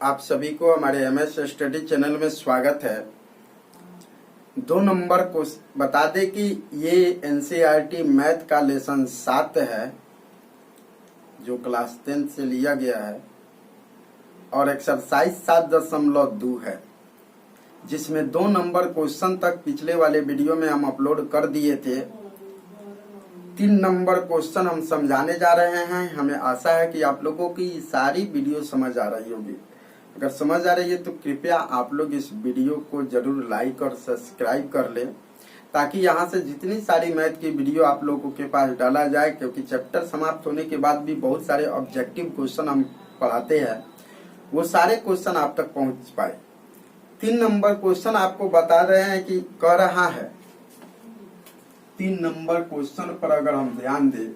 आप सभी को हमारे एमएस स्टडी चैनल में स्वागत है। 2 नंबर को बता दें कि ये एनसीईआरटी मैथ का लेसन 7 है जो क्लास 10 से लिया गया है और एक्सरसाइज 7.2 है, जिसमें 2 नंबर क्वेश्चन तक पिछले वाले वीडियो में हम अपलोड कर दिए थे। 3 नंबर क्वेश्चन हम समझाने जा रहे हैं। हमें आशा है कि आप लोगों की सारी वीडियो समझ आ रही होगी। अगर समझ आ रही है तो कृपया आप लोग इस वीडियो को जरूर लाइक और सब्सक्राइब कर लें, ताकि यहाँ से जितनी सारी मैथ की वीडियो आप लोगों के पास डाला जाए, क्योंकि चैप्टर समाप्त होने के बाद भी बहुत सारे ऑब्जेक्टिव क्वेश्चन हम पढ़ाते हैं, वो सारे क्वेश्चन आप तक पहुँच पाए। 3 नंबर क्वेश्चन आपको बता रहे हैं कि कह रहा है 3 नंबर क्वेश्चन पर अगर हम ध्यान दें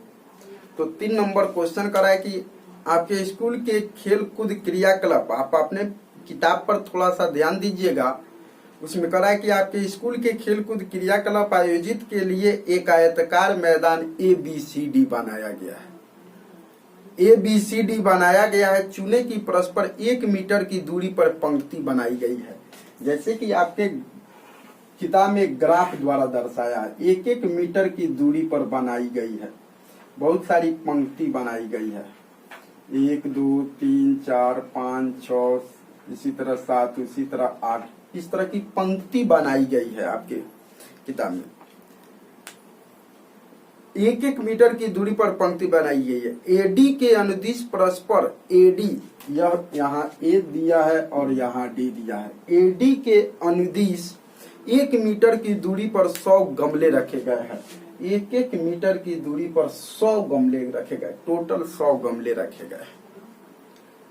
तो 3 नंबर क्वेश्चन कर रहा है कि आपके स्कूल के खेल कूद क्रियाकलाप, आप अपने किताब पर थोड़ा सा ध्यान दीजिएगा। उसमें कह रहा है कि आपके स्कूल के खेल कूद क्रियाकलाप आयोजित के लिए एक आयताकार मैदान ABCD बनाया गया है। ABCD बनाया गया है। चुने की परस्पर 1 मीटर की दूरी पर पंक्ति बनाई गई है। जैसे कि आपके किताब में ग्राफ द्वारा दर्शाया है, 1-1 मीटर की दूरी पर बनाई गई है। बहुत सारी पंक्ति बनाई गई है, 1 2 3 4 5 6, इसी तरह 7, इसी तरह 8, इस तरह की पंक्ति बनाई गई है आपके किताब में। 1-1 मीटर की दूरी पर पंक्ति बनाई गई है। AD के अनुदिश परस्पर AD, यह यहाँ A दिया है और यहाँ D दिया है। AD के अनुदिश 1 मीटर की दूरी पर 100 गमले रखे गए हैं। 1-1 मीटर की दूरी पर 100 गमले रखे गए, टोटल 100 गमले रखे गए।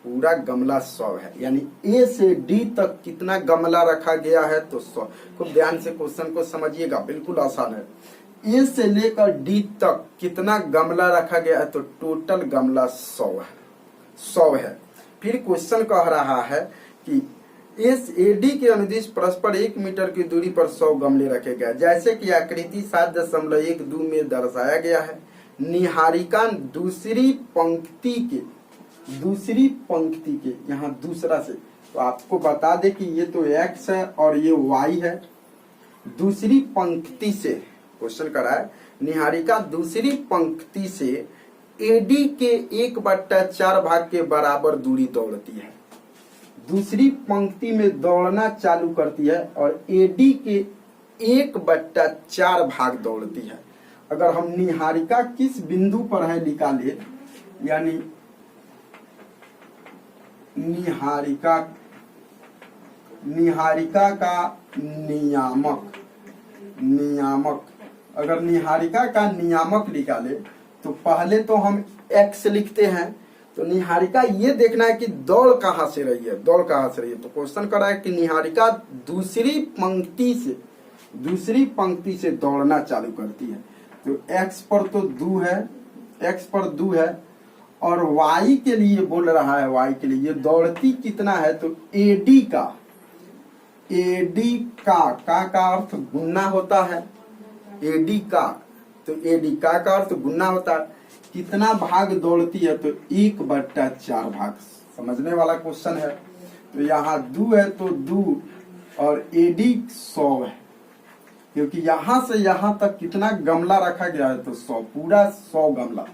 पूरा गमला 100 है, यानी A से D तक कितना गमला रखा गया है तो 100। खूब ध्यान से क्वेश्चन को समझिएगा, बिल्कुल आसान है। A से लेकर D तक कितना गमला रखा गया है तो टोटल गमला 100 है। फिर क्वेश्चन कह रहा है कि AD के अनुदिश परस्पर 1 मीटर की दूरी पर 100 गमले रखे गए, जैसे कि आकृति 7.12 में दर्शाया गया है। निहारिका दूसरी पंक्ति के यहाँ दूसरा से, तो आपको बता दे कि ये तो X है और ये Y है। दूसरी पंक्ति से क्वेश्चन करा है, निहारिका दूसरी पंक्ति से AD के 1/4 भाग के बराबर दूरी दौड़ती है। दूसरी पंक्ति में दौड़ना चालू करती है और AD के 1/4 भाग दौड़ती है। अगर हम निहारिका किस बिंदु पर है निकाले, यानी निहारिका का नियामक, अगर निहारिका का नियामक निकाले तो पहले तो हम X लिखते हैं। तो निहारिका ये देखना है कि दौड़ कहाँ से रही है, तो क्वेश्चन कर रहा है कि निहारिका दूसरी पंक्ति से दौड़ना चालू करती है। तो X पर तो 2 है और Y के लिए बोल रहा है, Y के लिए ये दौड़ती कितना है तो AD का अर्थ गुना होता है। AD का अर्थ गुना होता है। कितना भाग दौड़ती है तो 1/4 भाग। समझने वाला क्वेश्चन है। तो यहाँ 2 है तो 2 और AD 100 है, क्योंकि यहाँ से यहाँ तक कितना गमला रखा गया है तो 100, पूरा 100 गमला।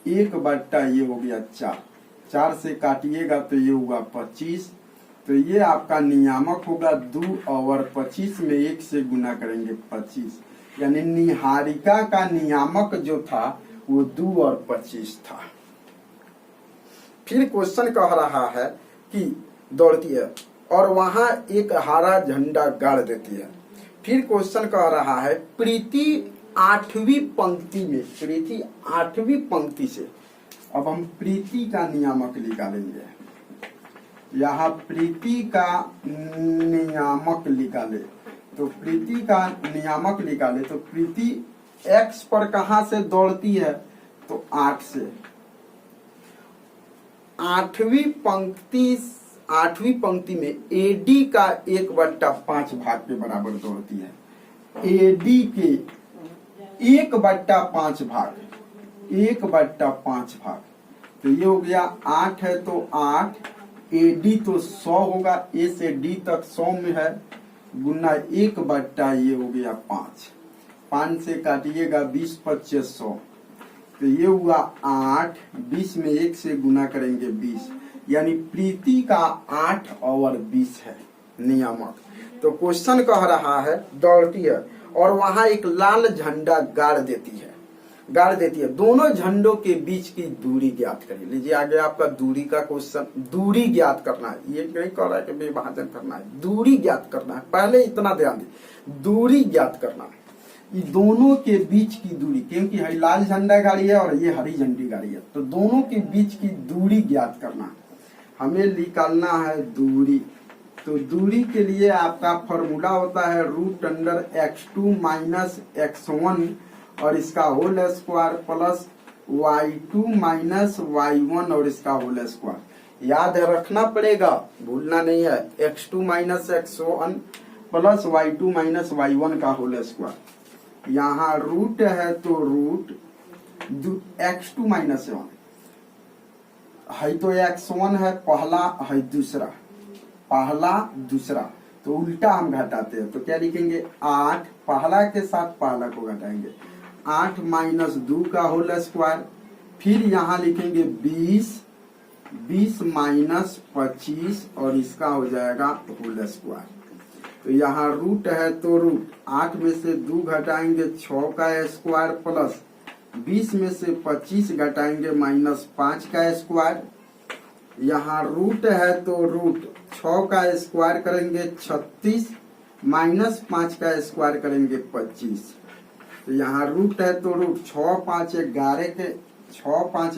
1/, ये हो गया 4 से काटिएगा तो ये हुआ 25। तो ये आपका नियामक होगा 2 और 25 में 1 से गुना करेंगे 25, यानी निहारिका का नियामक जो था वो 2 और 25 था। फिर क्वेश्चन कह रहा है कि दौड़ती है और वहां एक हरा झंडा गाड़ देती है। फिर क्वेश्चन कह रहा है प्रीति 8वीं पंक्ति से, अब हम प्रीति का नियामक निकालेंगे। यहाँ प्रीति का नियामक निकाले तो प्रीति X पर कहां से दौड़ती है तो 8 से। 8वीं पंक्ति में AD का 1/5 भाग के बराबर दौड़ती है। AD के 1/5 भाग, तो ये हो गया 8 है तो 8 AD तो 100 होगा, A से D तक 100 में है, गुना 1 बट्टा ये हो गया 5 से काटिएगा 20 25 100, तो ये हुआ 8, 20 में 1 से गुना करेंगे 20, यानी प्रीति का 8 और 20 है नियामक। तो क्वेश्चन कह रहा है दौड़ती है और वहां एक लाल झंडा गाड़ देती है। दोनों झंडों के बीच की दूरी ज्ञात करिए। लीजिए आगे आपका दूरी का क्वेश्चन, दूरी ज्ञात करना है, ये नहीं कह रहा है कि विभाजन करना है, दूरी ज्ञात करना है। पहले इतना ध्यान दी, दूरी ज्ञात करना है, ये दोनों के बीच की दूरी, क्योंकि है लाल झंडा गाड़ी है और ये हरी झंडी गाड़ी है, तो दोनों के बीच की दूरी ज्ञात करना है। हमें निकालना है दूरी, तो दूरी के लिए आपका फॉर्मूला होता है √x2 माइनस x1 और इसका whole square plus y2 minus y1 और इसका होल स्क्वायर। याद है, रखना पड़ेगा, भूलना नहीं है। x2 minus x1 plus y2 minus y1 का होल स्क्वायर। यहाँ रूट है तो रूट x2 माइनस 1 है तो x1 है पहला है दूसरा, पहला दूसरा, तो उल्टा हम घटाते हैं, तो क्या लिखेंगे 8, पहला के साथ पहला को घटाएंगे, 8 माइनस 2 का होल स्क्वायर, फिर यहाँ लिखेंगे 20 माइनस 25 और इसका हो जाएगा होल स्क्वायर। तो यहाँ रूट है तो रूट 8 में से 2 घटाएंगे 6 का स्क्वायर प्लस 20 में से 25 घटाएंगे माइनस 5 का स्क्वायर। यहाँ रूट है तो रूट 6 का स्क्वायर करेंगे 36 माइनस 5 का स्क्वायर करेंगे 25। तो यहाँ रूट है तो रूट 6 5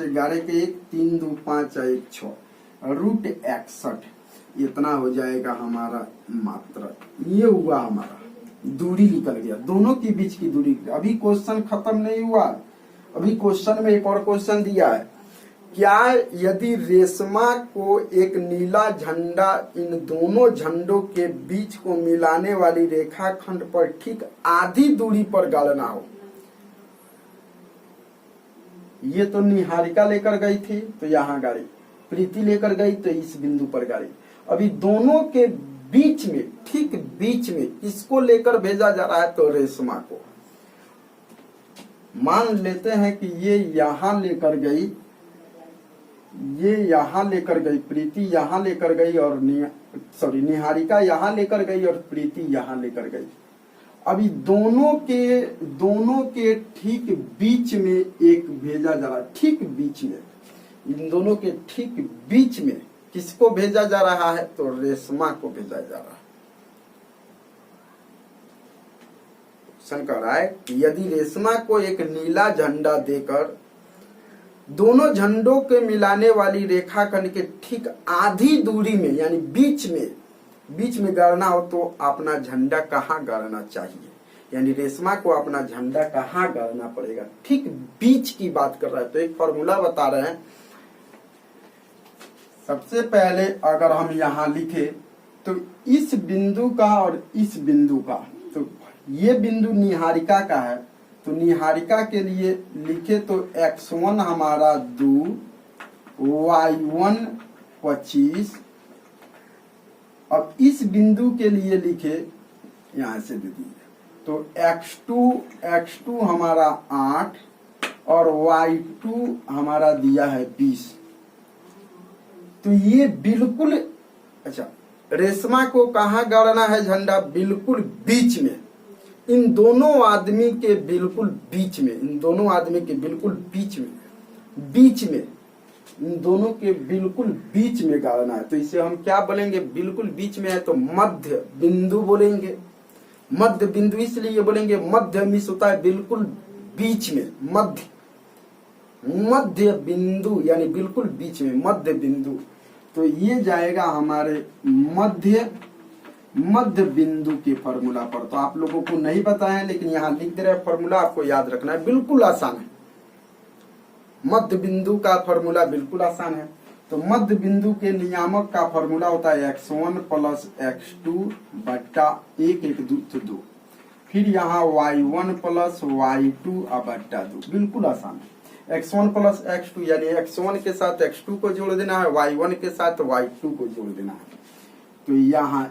11 के 1 3 2 5 1 6 रूट 61, इतना हो जाएगा हमारा मात्रा। ये हुआ हमारा दूरी निकल गया, दोनों के बीच की दूरी। अभी क्वेश्चन खत्म नहीं हुआ, अभी क्वेश्चन में एक और क्वेश्चन दिया है, क्या यदि रेशमा को एक नीला झंडा इन दोनों झंडों के बीच को मिलाने वाली रेखाखंड पर ठीक आधी दूरी पर गाड़ना हो। ये तो निहारिका लेकर गई थी तो यहाँ गाड़ी, प्रीति लेकर गई तो इस बिंदु पर गाड़ी। अभी दोनों के बीच में, ठीक बीच में किसको लेकर भेजा जा रहा है, तो रेशमा को। मान लेते हैं कि ये यहाँ लेकर गई, ये यहाँ लेकर गई, प्रीति यहाँ लेकर गई और निहारिका यहाँ लेकर गई और प्रीति यहाँ लेकर गई। अभी दोनों के ठीक बीच में एक भेजा जा रहा है, ठीक बीच में, इन दोनों के ठीक बीच में किसको भेजा जा रहा है, तो रेशमा को भेजा जा रहा है। क्वेश्चन कह रहा है कि यदि रेशमा को एक नीला झंडा देकर दोनों झंडों के मिलाने वाली रेखाखंड के ठीक आधी दूरी में, यानी बीच में गाड़ना हो, तो अपना झंडा कहाँ गाड़ना चाहिए, यानी रेशमा को अपना झंडा कहाँ गाड़ना पड़ेगा, ठीक बीच की बात कर रहा है। तो एक फॉर्मूला बता रहे हैं। सबसे पहले अगर हम यहाँ लिखे तो इस बिंदु का और इस बिंदु का, तो ये बिंदु निहारिका का है, तो निहारिका के लिए लिखे तो x1 हमारा 2, y1 25। अब इस बिंदु के लिए लिखे, यहां से दे दिए, तो x2 हमारा 8 और y2 हमारा दिया है 20। तो ये बिल्कुल, अच्छा, रेशमा को कहाँ गाड़ना है झंडा, बिल्कुल बीच में, इन दोनों आदमी के बिल्कुल बीच में, इन दोनों आदमी के बिल्कुल बीच में, इन दोनों के बिल्कुल बीच में गाड़ना है। तो इसे हम क्या बोलेंगे, बिल्कुल बीच में है तो मध्य बिंदु बोलेंगे। मध्य बिंदु इसलिए बोलेंगे, मध्य मिस होता है बिल्कुल बीच में, मध्य बिंदु यानी बिल्कुल बीच में, मध्य बिंदु। तो ये जाएगा हमारे मध्य बिंदु के फॉर्मूला पर। तो आप लोगों को नहीं पता है, लेकिन यहाँ लिख दे रहे हैं फॉर्मूला, आपको याद रखना है, बिल्कुल आसान है। मध्य बिंदु का फॉर्मूला बिल्कुल आसान है। तो मध्य बिंदु के नियामक का फॉर्मूला होता है x1 प्लस x2 बट्टा 1/2। फिर यहाँ y1 प्लस y2 बट्टा 2, बिल्कुल आसान है। x1 प्लस x2 यानी x1 के साथ x2 को जोड़ देना है, y1 के साथ y2 को जोड़ देना है। तो यहाँ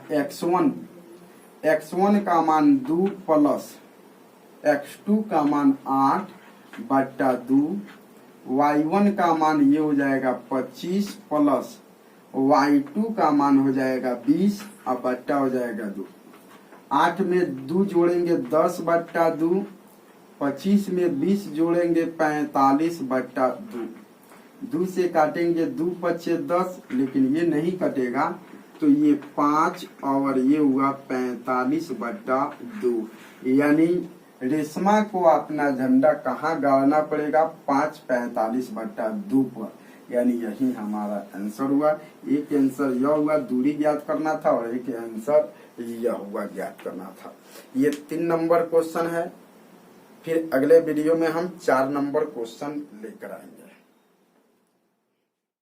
x1 का मान 2 प्लस x2 का मान 8/2, y1 का मान ये हो जाएगा 25 प्लस y2 का मान हो जाएगा 20 और बट्टा हो जाएगा 2। 8 में 2 जोड़ेंगे 10/2, 25 में 20 जोड़ेंगे 45/2। 2 से काटेंगे 2 पचे 10, लेकिन ये नहीं कटेगा तो ये 5 और ये हुआ 45/2। यानी रेशमा को अपना झंडा कहाँ गाड़ना पड़ेगा? 5/45/2 पर, यानी यही हमारा आंसर हुआ। एक आंसर यह हुआ दूरी ज्ञात करना था और एक आंसर यह हुआ ज्ञात करना था। ये 3 नंबर क्वेश्चन है। फिर अगले वीडियो में हम 4 नंबर क्वेश्चन लेकर आएंगे।